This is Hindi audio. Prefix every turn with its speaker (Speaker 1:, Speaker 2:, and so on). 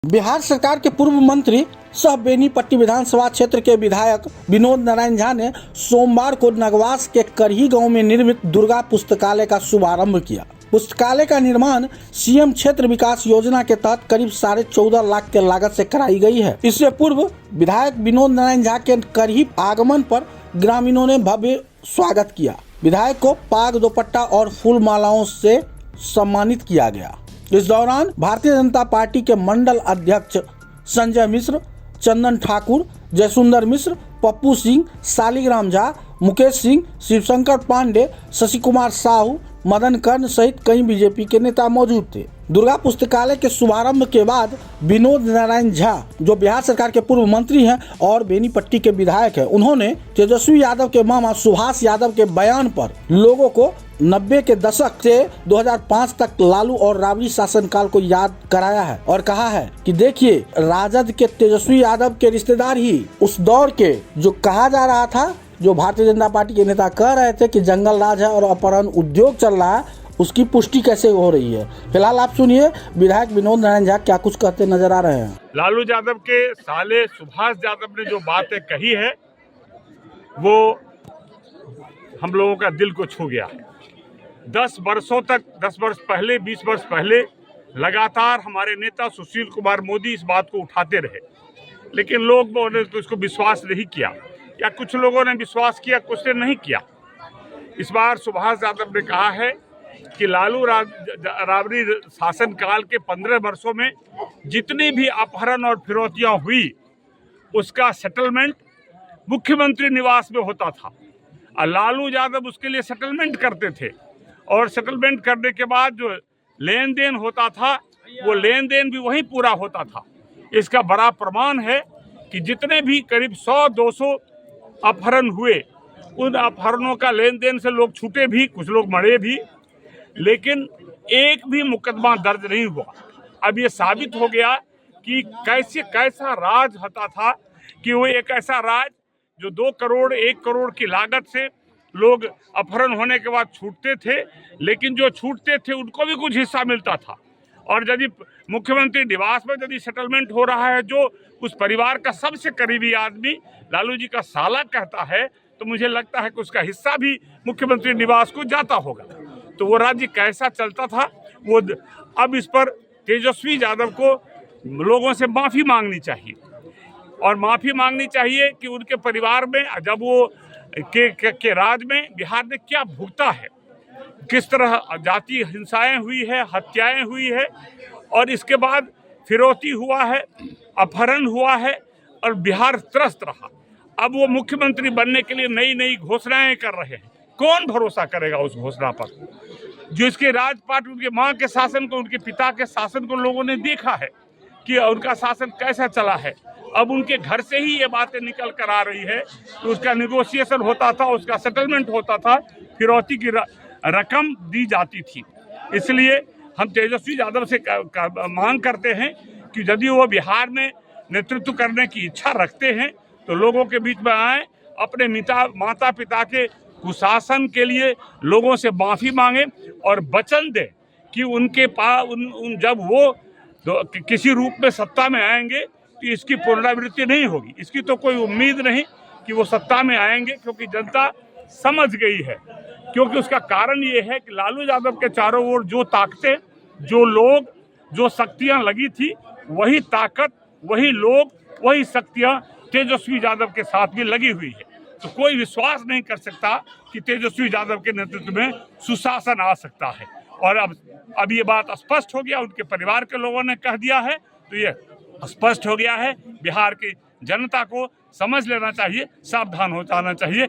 Speaker 1: बिहार सरकार के पूर्व मंत्री सह बेनीपट्टी विधानसभा क्षेत्र के विधायक विनोद नारायण झा ने सोमवार को नगवास के करही गांव में निर्मित दुर्गा पुस्तकालय का शुभारंभ किया। पुस्तकालय का निर्माण सीएम क्षेत्र विकास योजना के तहत करीब 14.5 लाख के लागत से कराई गई है। इससे पूर्व विधायक विनोद नारायण झा के करही आगमन पर ग्रामीणों ने भव्य स्वागत किया। विधायक को पाग दुपट्टा और फूल मालाओं से सम्मानित किया गया। इस दौरान भारतीय जनता पार्टी के मंडल अध्यक्ष संजय मिश्र, चंदन ठाकुर, जयसुंदर मिश्र, पप्पू सिंह, शालिग्राम झा, मुकेश सिंह, शिवशंकर पांडे, शशि कुमार साहू, मदन कर्ण सहित कई बीजेपी के नेता मौजूद थे। दुर्गा पुस्तकालय के शुभारंभ के बाद विनोद नारायण झा, जो बिहार सरकार के पूर्व मंत्री हैं और बेनीपट्टी के विधायक हैं, उन्होंने तेजस्वी यादव के मामा सुभाष यादव के बयान पर लोगों को 90 के दशक से 2005 तक लालू और राबड़ी शासनकाल को याद कराया है और कहा है कि देखिए, राजद के तेजस्वी यादव के रिश्तेदार ही उस दौर के जो कहा जा रहा था, जो भारतीय जनता पार्टी के नेता कह रहे थे कि जंगल राज है और अपहरण उद्योग चल रहा है, उसकी पुष्टि कैसे हो रही है। फिलहाल आप सुनिए विधायक विनोद नारायण झा क्या कुछ कहते नजर आ रहे हैं।
Speaker 2: लालू यादव के साले सुभाष यादव ने जो बातें कही है वो हम लोगों का दिल को छू गया। 10 वर्षों तक, 10 वर्ष पहले, 20 वर्ष पहले लगातार हमारे नेता सुशील कुमार मोदी इस बात को उठाते रहे, लेकिन लोगों ने तो इसको विश्वास नहीं किया, या कुछ लोगों ने विश्वास किया, कुछ ने नहीं किया। इस बार सुभाष यादव ने कहा है कि लालू राबड़ी शासनकाल के 15 वर्षों में जितनी भी अपहरण और फिरौतियां हुई, उसका सेटलमेंट मुख्यमंत्री निवास में होता था और लालू यादव उसके लिए सेटलमेंट करते थे। और सेटलमेंट करने के बाद जो लेन देन होता था, वो लेन देन भी वहीं पूरा होता था। इसका बड़ा प्रमाण है कि जितने भी करीब 100-200 अपहरण हुए, उन अपहरणों का लेन देन से लोग छूटे भी, कुछ लोग मरे भी, लेकिन एक भी मुकदमा दर्ज नहीं हुआ। अब ये साबित हो गया कि कैसा राज होता था, कि वो एक ऐसा राज जो 2 करोड़ 1 करोड़ की लागत से लोग अपहरण होने के बाद छूटते थे, लेकिन जो छूटते थे उनको भी कुछ हिस्सा मिलता था। और यदि मुख्यमंत्री निवास में यदि सेटलमेंट हो रहा है, जो उस परिवार का सबसे करीबी आदमी लालू जी का साला कहता है, तो मुझे लगता है कि उसका हिस्सा भी मुख्यमंत्री निवास को जाता होगा। तो वो राज्य कैसा चलता था, वो अब इस पर तेजस्वी यादव को लोगों से माफ़ी मांगनी चाहिए, और माफ़ी मांगनी चाहिए कि उनके परिवार में जब वो के राज में बिहार ने क्या भुगता है, किस तरह जातीय हिंसाएं हुई है, हत्याएं हुई है, और इसके बाद फिरौती हुआ है, अपहरण हुआ है और बिहार त्रस्त रहा। अब वो मुख्यमंत्री बनने के लिए नई नई घोषणाएं कर रहे हैं। कौन भरोसा करेगा उस घोषणा पर? जो इसके राजपाट, उनके माँ के शासन को, उनके पिता के शासन को लोगों ने देखा है कि उनका शासन कैसा चला है। अब उनके घर से ही ये बातें निकल कर आ रही है कि उसका निगोशिएशन होता था, उसका सेटलमेंट होता था, फिरौती की रकम दी जाती थी। इसलिए हम तेजस्वी यादव से मांग करते हैं कि यदि वो बिहार में नेतृत्व करने की इच्छा रखते हैं तो लोगों के बीच में आए, अपने माता पिता के कुशासन के लिए लोगों से माफ़ी मांगे और वचन दें कि उनके पास जब वो किसी रूप में सत्ता में आएंगे तो इसकी पुनरावृत्ति नहीं होगी। इसकी तो कोई उम्मीद नहीं कि वो सत्ता में आएंगे, क्योंकि जनता समझ गई है। क्योंकि उसका कारण ये है कि लालू यादव के चारों ओर जो ताकतें, जो लोग, जो शक्तियां लगी थी, वही ताकत, वही लोग, वही शक्तियां तेजस्वी यादव के साथ भी लगी हुई है। तो कोई विश्वास नहीं कर सकता कि तेजस्वी यादव के नेतृत्व में सुशासन आ सकता है। और अब ये बात स्पष्ट हो गया, उनके परिवार के लोगों ने कह दिया है, तो ये स्पष्ट हो गया है। बिहार की जनता को समझ लेना चाहिए, सावधान हो जाना चाहिए।